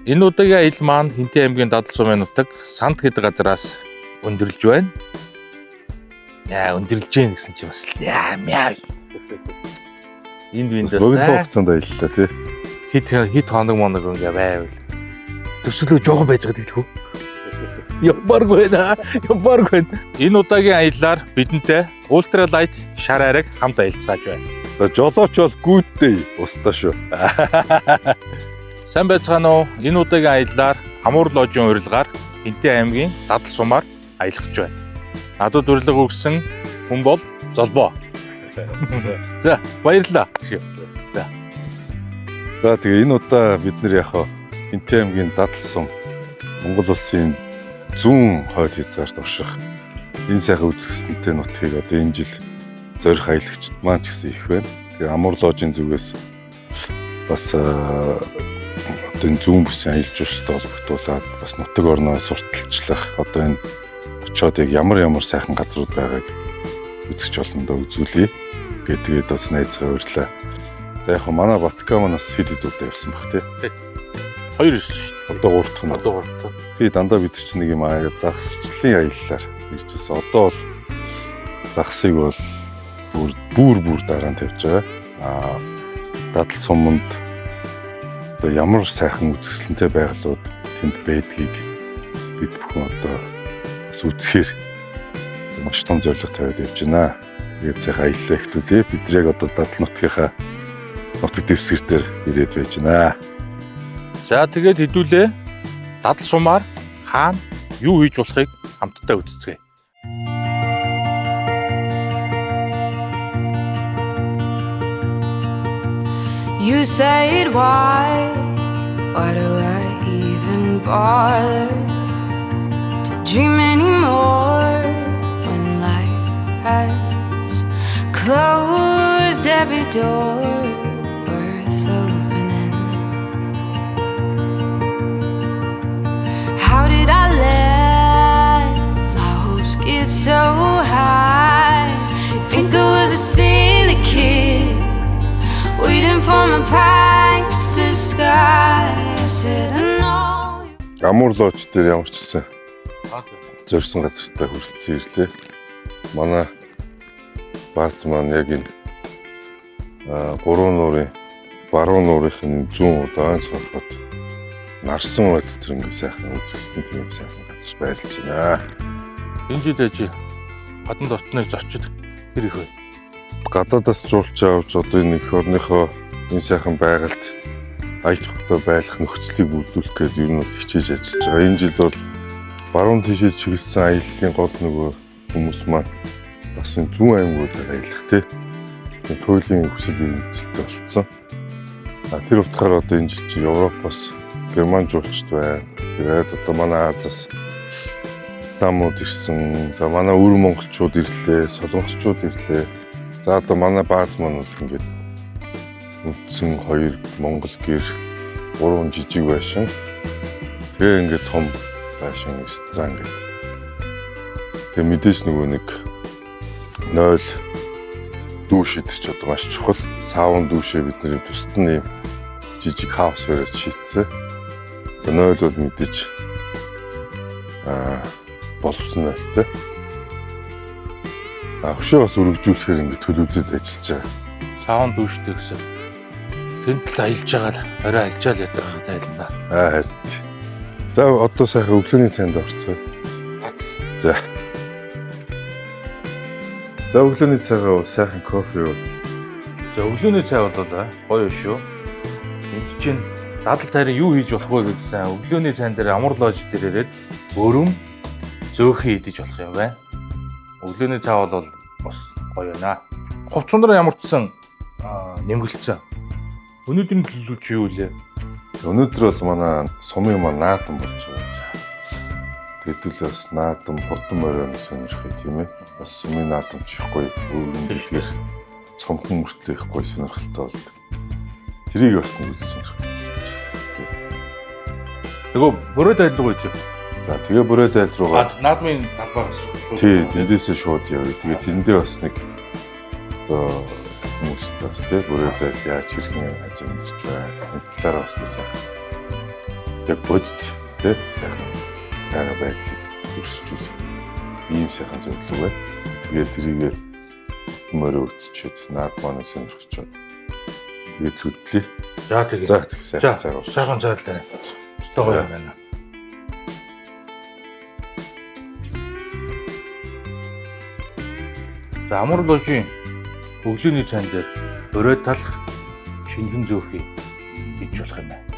Энэ удаагийн аялал маань Хинтээ аймгийн Дадал сумын нутаг Санд гэдэг газараас өндөрлж байна. Яа, өндөрлж гин гэсэн чи бас яа. Энд виндээс богино хугацаанд аяллаа тий. Хит хоног моног ингээ байвал. Төсөлөө жоохон байж байгаа гэдэг хөө. Ямаргүй байна. Энэ удаагийн аяллаар бидэнтэй ультралайт шар ариг хамт аялцгааж байна. За жолооч бол гүйдтэй устаа шүү. Сайн байцгаана уу? Энэ удаагийн аяллаар Амур ложийн урилгаар Хинтээ аймгийн Дадал сумаар аялах гэж байна. Надад урилга өгсөн хүн бол Золбоо. За, баярлалаа. За тэгээ энэ удаа бид нэр яхаа Хинтээ аймгийн Дадал сум Монгол улсын зүүн хойд хязгаарт орших энэ сайхан үзэсгэлэнтэй нутгийг одоо энэ жил зорих аялагчид маань ч гэсэн их байна. Тэгээ Амур ложийн зүгээс бас одоо энэ зүүн бүсийн аялал жуулчлалтай холбогдуулаад бас нутаг орноо сурталчлах одоо энэ очоод яг ямар сайхан газрууд байгааг үзэж олондоо үзүүлье гэдэг бас найзгаа урьлаа. За яг манай Батка манаас хэд удаа явсан баг тий. 2 ирсэн шүү дээ. Одоо 3 дахь нь. Одоо 3 дахь. Би дандаа бид чинь нэг юм загсчлалын аяллаар ирж байсан. Одоо бол загсыг бол бүр дараа нь тавьж байгаа. Дадал суманд одоо ямар сайхан үзэсгэлэнтэй байгалууд тэнд байдгийг бид бүхэн одоо бас үзэхээр маш том зорилго тавиад явж байна. Тэгээд сайхан аяллаа эхлүүлээ. Бид яг одоо Дадал нутгийнхаа нутаг дэвсгэр дээр ирээд байж байна. За тэгээд хэдүүлээ Дадал сумаар хаана юу хийж болохыг хамтдаа үзцгээе. You said why do I even bother to dream anymore when life has closed every door worth opening? How did I let my hopes get so high? Think I was a silly kid waiting for my pie the sky. I said I know. Амур лож дээр ямар ч гэсэн зорьсон газартаа хүрэлцэн ирлээ. Манай баац маань яг энэ 3 нуурын баруун нуурын зүүн урд ойн цолгод нарсан бай дотор ингээ сайхан үзэсгэлэн тийм сайхан газар байрлаж байна. Энэ жил ээж гаднад орчныг зочид хэр их вэ? Гадаадаас жуулч авч одоо энэ их орныхоо энэ сайхан байгальд аялах хөтөө байх нөхцөлийг бүрдүүлэх гэж ер нь бол хичээж ажиллаж байгаа. Энэ жил бол баруун тишээ чиглэсэн аяллаа гол нөгөө хүмүүс маань бас энэ зүүн аймагуудаар аялах тий. Туйлын хүсэл эрмэлзэлтэй болцсон. Тэр утгаараа одоо энэ жил чи Европоос Герман жуулчд байна. Тэгээд одоо манай Азиас Тамууд ирсэн. За манай өвөр монголчууд ирлээ, солонгосчууд ирлээ. За одоо манай бааз маань бол ингээд үндсэн 2 монгол гэр 3 жижиг байшин. Тэгээ ингээд том байшин ресторан гэдэг. Тэгээ мэдээж нөгөө нэг 0 дүүш идэж одоо маш чухал. Саун дүүшээ бидний тусад нь юм жижиг хаус бариад шийдсэн. 0 бол мэдээж боловсон байлтай. Хөшөө бас өргөжүүлэхээр ингэ төлөвлөд ажиллаж байгаа. Саунд дүүштэй гэсэн. Тэнд л аялж байгаа л орой альжаал ядрах тайлна. Харин. За одоо сайхан өглөөний цайнд орцгоё. За. За өглөөний цайгаа сайхан кофе юу. За өглөөний цай бол гоё шүү. Энд чинь Дадал тайрын юу хийж болох вэ гэдсэн өглөөний цайн дээр Амур лож дээр ирээд өрөм зөөхөн идэж болох юм байна. Өглөөний цай бол бас гоё байна. Хувцсандраа ямар ч сан нэмгэлцсэн. Өнөөдрийн төлөвлөгөө чи юу вэ? Өнөөдөр бол манай сумын маань наадам болж байгаа. Тэдүүл бас наадам хурдан моройн сонирхой тийм ээ. Бас сумын наадам чихгүй өөрөөр цомхон мөртлөө ихгүй сонирхолтой болдог. Тэрийг бас нэг үз сонирхож байна. Нөгөө бүрээд айл руу ийж. За тэгээ бүрээд айл руугаа наадмын талбайгаас шууд. Тий, тэндээсээ шууд явъя. Тэгээ тэндээ бас нэг одоо хүмүүст бас тий бүрээд айл яаж хэрхэн ажиллаж байна. Энэ талаараа бас тийсэн. яг бодит тий сайхан байгаа байдлыг өрсөлдүүлэх ийм сайхан зөвлөгөө байна. Тэгээд тэрийг мөрөө өцчихэд наад манай сонирхчод тэгээд хөдлөе. За тэгээд. За тэг сайхан. Сайхан зайлаа. Өстой гоё байна. За амар ложийн өглөөний цайн дээр өрөө талах шингэн зөөхий хийж болох юм байна.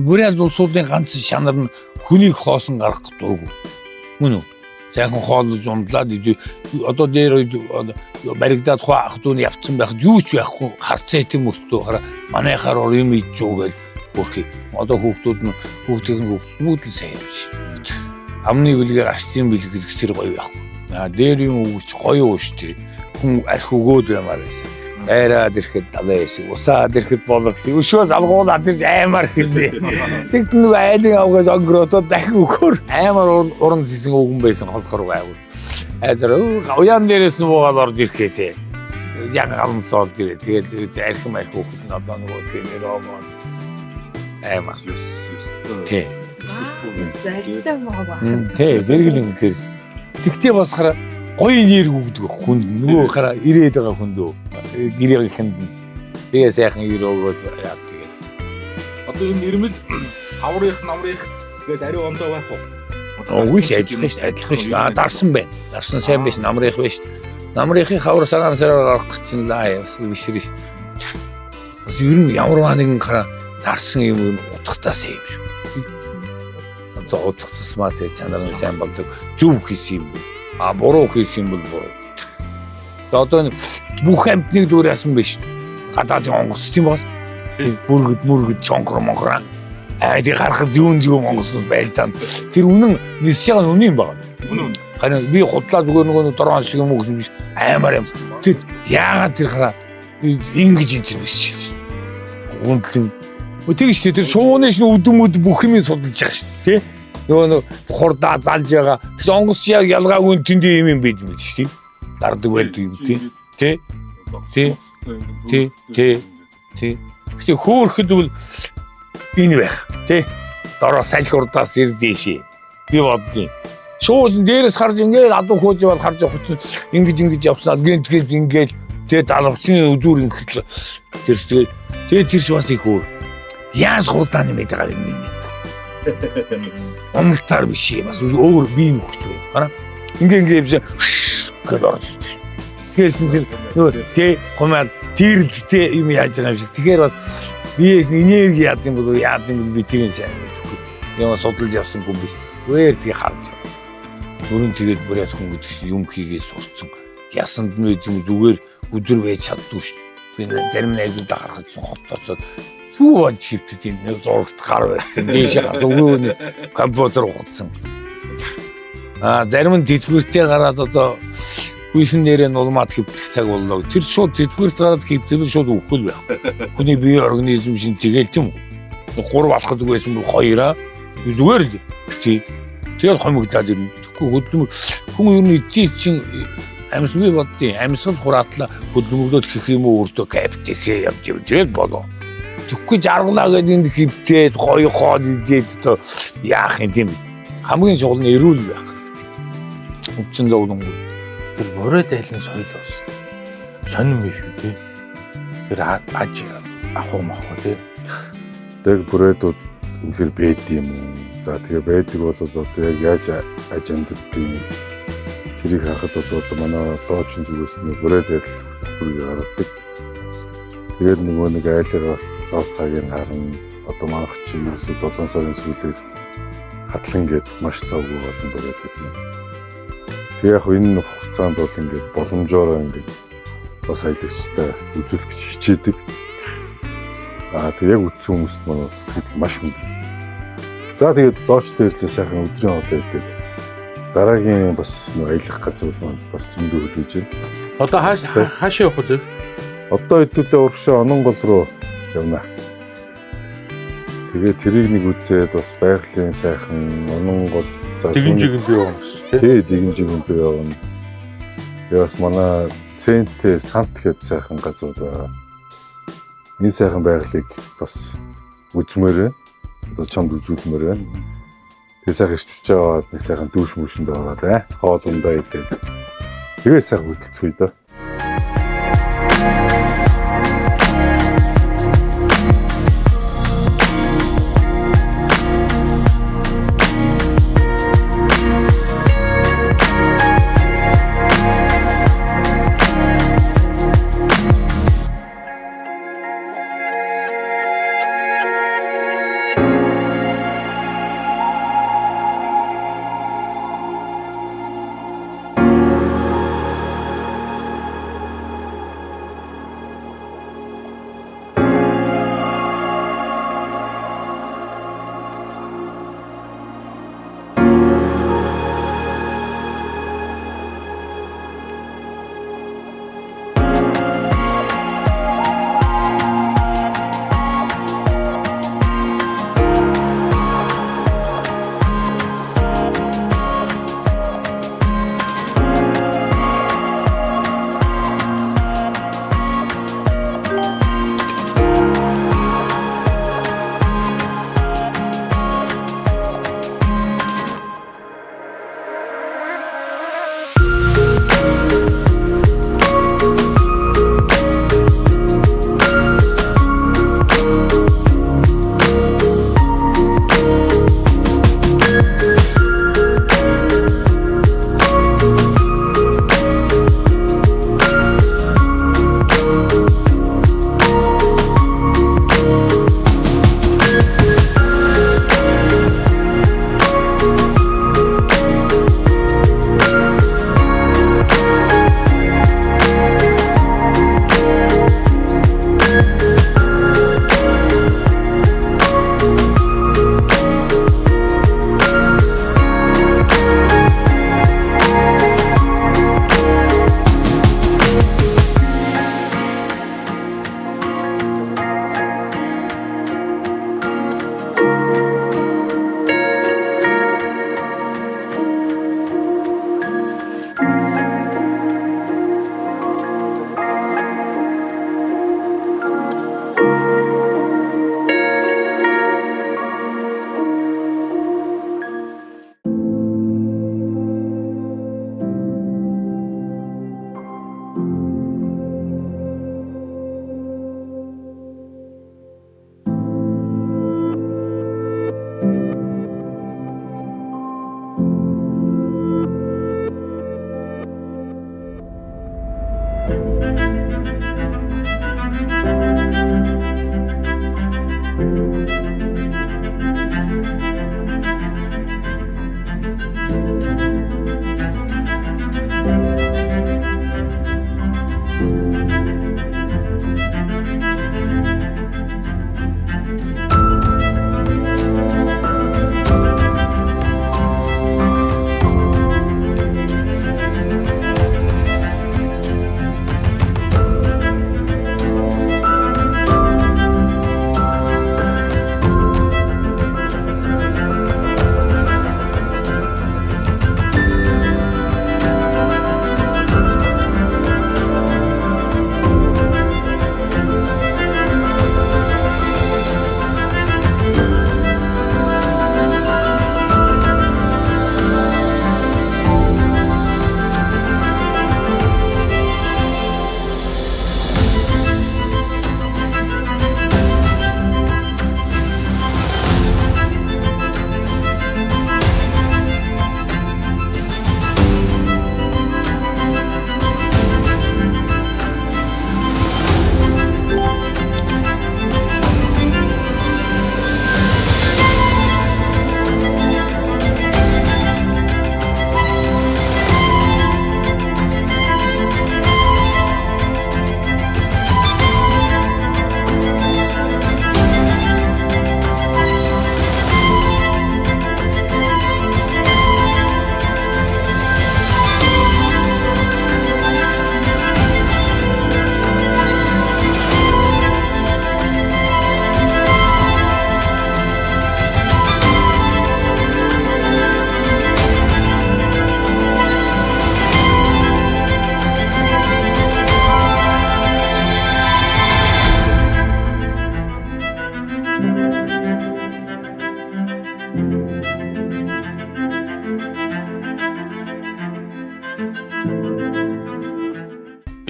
Бүрээд улсуудын ганц шанар нь хүнийг хоосон гарах дурггүй. Мөн үү? Сайхан хооллож ундлаад одоо дээр баригдаад хоо ах дүүний явцсан байхад юу ч байхгүй харцаа тийм мөртөө хараа манайхаар юм ийж жуугээл бүрхий. Одоо хүүхдийн бүгд л сайн юм шиг. Амны бэлгээр ачтын бэлгэр гэсэр гоё байхгүй. Дээр юм өгч гоё уу штий. Хүн арх өгөөд ямаар байсан. Айраад ирэхэд далай шиг, усаад ирэхэд болгосон. Өшөөс алгуулаад ирж аймаар хэлнэ. Тэгт нэг айлын авгаас онгороо дахин өгөхөр аймаар уран зэсэн өгөн байсан холхор байв. Айдар уян дээрээс нь буугаад орж ирэхээсээ. Яг гамсаад ирээ. Тэгээд архим хүүхэд нь одоо нөгөө тэр омоо аймаар. Тий. Зайлтай байгаа. Тий, зэрэглэн гэрс. Тэгтээ бас хараа гоё нэр өгдөг хүн нөгөө хараа ирээд байгаа хүндөө гэрээ ихэнд тэгээ сайхан ирээ өгөөд яа тэгээ. Одоо энэ нэрмэл намрынх гээд ари ондоо байх уу? Үгүй адилхан шүү. Дарсан байна. Дарсан сайн биш намрынх биш. Намрынхын хавар сагаан сараар гарах гэсэн л бас бишрээ ш. Бас ер нь ямар нэгэн хараа дарсан юм утгатаас юм шүү. Одоо утгатсмаа тэ чанар нь сайн болдог зөв хийсэн юм. Буруу хийсэн бол буруу. Одоо бүх амтныг дүүрээсэн биш. Гадаадын онгоц тийм бас. Бүргэд чонгор монгораа. Айди гарахад зүүн монгоцнууд байлдаан. Тэр үнэн нисэж байгаа үнэн юм байна. Үнэн. Харин би худлаа зүгээр нөгөө дрон шиг юм уу гэсэн биш. Аймаар юм. Тэр яагаад тэр хараа ингэж ичэр биш шээ. Гүндлэн. Тэгэж тэр шууны шин үдмүүд бүх юм судалж байгаа шүү. Тэ? Нөгөө хурдаа залж байгаа. Тэгс онгоц яг ялгаагүй тэнд юм бид мэд шүү. Дардаг байдаг юм тий. Тэ. Гэтэ хөөхөд бол энэ байх тий. Дороо салхи урдаас ирдээшээ. Би боддیں۔ Шууз дээрээс харж ингээд адуу хөөж яваад харж явах чинь ингэж явснаа гэнт ингээд тий далавчны үзүүр ингээд тэрс тэгээд тэрс бас их өөр. Яаж хурдааны мэд байгаа юм бэ? Онтар биш юм бас өөр би юм өгч байна. Хараа. Ингээд биш гээд орж ирдэг шүү. Тэгээрсэн чинь нөгөө тий хумаад тэрэлттэй юм яаж байгаа юм шиг. Тэгэхээр бас биээс энерги яад юм бол би тэрийг сайн мэдэхгүй. Яа судалж явсан хүн биш. Өөр тий харж байгаа. Бүрэн тэгээд бүрээд хүн гэдэг чинь юм хийгээ сурцсан. Ясанд нь байд юм зүгээр өдөр байж чаддгүй шүү. Би зарим найзуудаа харахад чинь хоттоцоод юу болж хөвдөд юм нэг зурагт гар барьсан. Дээшээ зүгээр компьютер ухацсан. Зарим нь тэтгэвэртэй гараад одоо хүйсэн нэрээ нулмаад хөвдөх цаг боллоо. Тэр шууд тэтгэвэрт гараад хөвдөв шууд өвхөл байх. Хүний бие организм шин тэгэл тийм үү. 3 алхад байсан бол 2-аа зүгээр л тий. Тэгэл хомигдаад ирнэ. Тэгэхгүй хөдөлмөр хүн ер нь эцэг чинь амьсгал би боддیں۔ Амьсгал хураатлаа хөдөлмөрлөд хийх юм уу өртөө каптэхээ явж тэгэл болоо. Тэгэхгүй жаргалаа гэдэг энд хөвдээд гоё хоол идээд одоо яах юм тийм. Хамгийн чухал нь эрүүл байх. Үчин зовлон. Тэр мөрөөд айлын соёл бас сонирм биш үү тий. Тэр аж ахуй махуу тий. Тэг бүрээдүүд үнэхээр байд юм уу? За тэгээ байдаг бол одоо яг яаж аж амьдрдгийг тэрийг харахад бол одоо манай лоочин зүгээс нэг бүрээд бүрийг гаргадаг. Тэгээд нөгөө нэг айлгаа бас зав цагийг харна. Одоо манайх чи ерөөсөө 7 сарын сүүлээр хатлан гээд маш завгүй болон дураад байна. Тэг яг энэ хугацаанд бол ингээд боломжоор ингээд бас аялагчтай үзүүлэх гэж хичээдэг. Тэг яг үтсэн хүмүүст манай сэтгэл маш өндөр. За тэгээд лооч дээрлээ сайхан өдрийн хоолой идээд дараагийн бас аялах газрууд маань бас зөндөө хүлээж байна. Одоо хаашаа явах вэ? Одоо хэдүүлээ урагшаа Ононгол руу явна. Тэгээ тэрийг нэг үзээд бас байгалийн сайхан Ононгол Дэгэнжигэнд явна гэсэн тий Дэгэнжигэнд явна. Тэгээ бас манай Цэнтэй Сант гэдэг сайхан газар байгаа. Энэ сайхан байгалыг бас үзмээр байна. Одоо чамд үзүүлмээр байна. Тэгээ сайхан ирчвч аваад нэг сайхан дүүш мөшөнд аваад хоол ундаа идээд тэгээ сайхан хөдөлцөе дөө.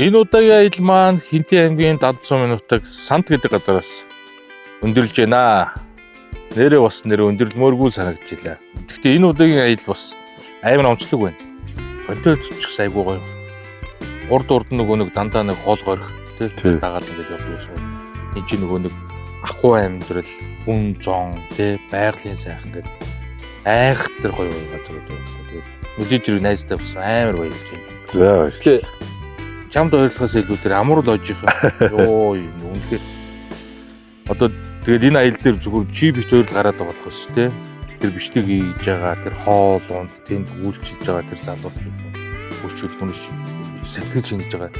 Энэ удаагийн аялал маань Хинтээ аймгийн 700 минутыг Сант гэдэг газараас өндөрлж байна. Нэрээ бас өндөрлмөөргүй санагдчихлаа. Гэхдээ энэ удаагийн аялал бас амар онцлог байна. Контент ч айгүй гоё. Урд нэг дандаа нэг хоол горих тий дагаад ингээд явдаг гэсэн. Энд чинь нэг ахгүй амьдрал, хүн зон тий байгалийн сайхан ингээд айхтар гоё газар үү. Тэгээд өдөржинд найзтай бас амар гоё гэж байна. За баярлалаа. Чамд ойрлохоос илүү тэр амар л ожих ёо юм үнэхээр одоо тэгээд энэ аялал дээр зүгээр чи бит ойрол гараад байгаа болохос тий тэр бичлэг хийж байгаа тэр хоол унд тэнд үйлчилж байгаа тэр залуучууд хүчүүд хүнш сэтгэл шинж байгаа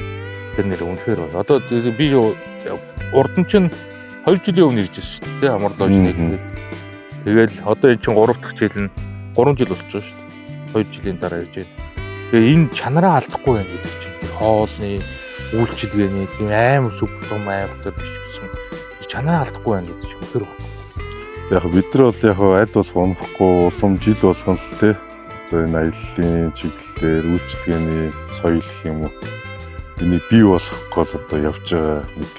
тэр нэр үнэхээр байна. Одоо би урд нь чинь 2 жилийн өмнө ирж байсан шүү дээ амар лож нэг тэгэл одоо эн чинь 3 дахь жил нь 3 жил болчихсон шүү дээ 2 жилийн дараа ирж байна. Тэгээ энэ чанараа алдахгүй байна гэдэг чинь хоолны үйлчилгээний тийм амар сүп том аймагтар биш гэсэн чанараа алдахгүй байна гэдэг чинь үнэхээр байна. Яг бид нар бол яг аль болох унахгүй улам жил болгон л тий одоо энэ аяллаа чиглэлээр үйлчилгээний соёл гэх юм уу энийг бий болгох гол одоо явж байгаа нэг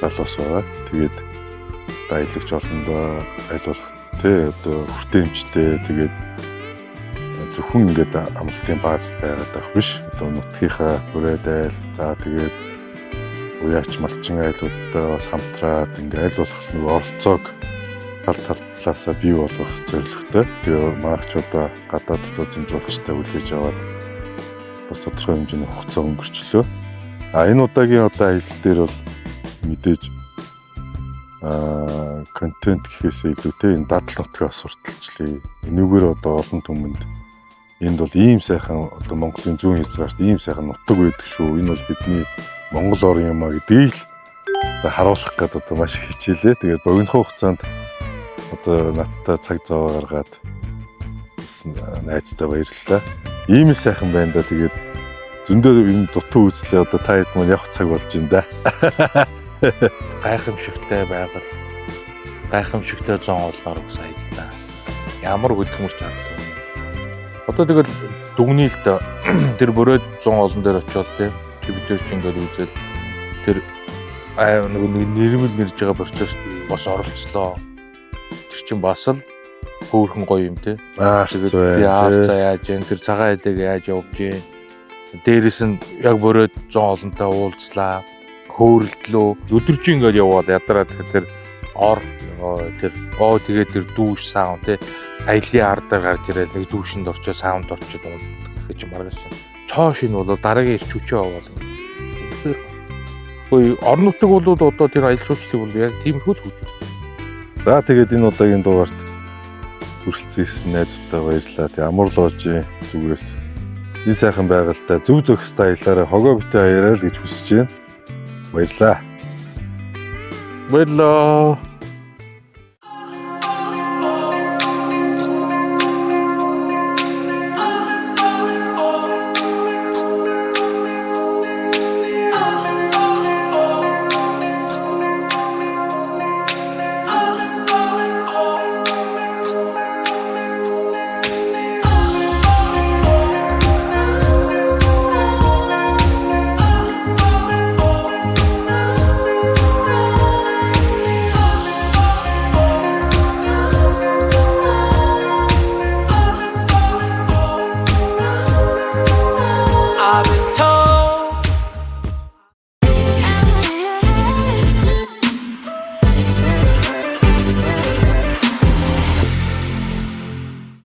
залуус байгаа. Тэгээд одоо аялагч олондоо аль болох тий одоо хүртээмжтэй тэгээд зөвхөн ингээд амралтын баазд байгаад байх биш. Одоо нутгийнхаа бүрээд айл за тэгээд уяач малчин айлуудтай бас хамтраад ингээд аль болох нэг оролцоог талаасаа бий болгох зорилготой. Тэгээ маргачудаа гадаад дотоодын жуулчтай үлээж аваад бас тодорхой хэмжээний хугацаа өнгөрчлөө. Энэ удаагийн одоо аялал дээр бол мэдээж контент гэхээсээ илүүтэй энэ дадал нутгийн сурталчлалыг энүүгээр одоо олон түмэнд энд бол ийм сайхан одоо Монголын зүүн хязгаарт ийм сайхан нутаг байдаг шүү. Энэ бол бидний Монгол орн юм а гэдгийг л одоо харуулах гэдэг одоо маш их хичээлээ. Тэгээд богино хугацаанд одоо надтай цаг зав гаргаад найзтай баярлалаа. Ийм сайхан байна да. Тэгээд зөндөө энэ дутуу үзлээ одоо та хэд маань явах цаг болж байна да. Гайхамшигтай байгаль, гайхамшигтай зон олноор ус аяллаа. Ямар хөдөлмөрч харагдав. Одоо тэгэл дүгнэлт тэр бүрээд 100 олон дээр очиод тий бид тэр чинь ингээд үзэл тэр нэг нэрмэл нэрж байгаа процесс бас оролцлоо. Тэр чинь бас л хөөрхөн гоё юм тий. Яа яаж энэ тэр цагаан эдэг яаж явж гин. Дээрээс нь яг бүрээд 100 олонтой уулзлаа. Хөөрөлдлөө өдөржин ингээд яваад ядраад тэр тэгээд тэр дүүш саунд тий аяллаа ардаар гарч ирээд нэг дүүшинд орчоо саунд орчоод гэж маргаж байна. Цоо шин бол дараагийн ирч хүчээ аваад. Хөөе орон нутаг бол одоо тэр аялал жуулчлалыг бол яг тиймэрхүү л хүч. За тэгээд энэ удаагийн дугаарт хүрэлцсэн найзуудтай баярлалаа. Тэг амар ложийн зүгээс энэ сайхан байгальтай зөв зөвхөстэй аялаараа хогоо битээ хаяараа л гэж хүсэж байна. Баярлалаа. Баярлалаа.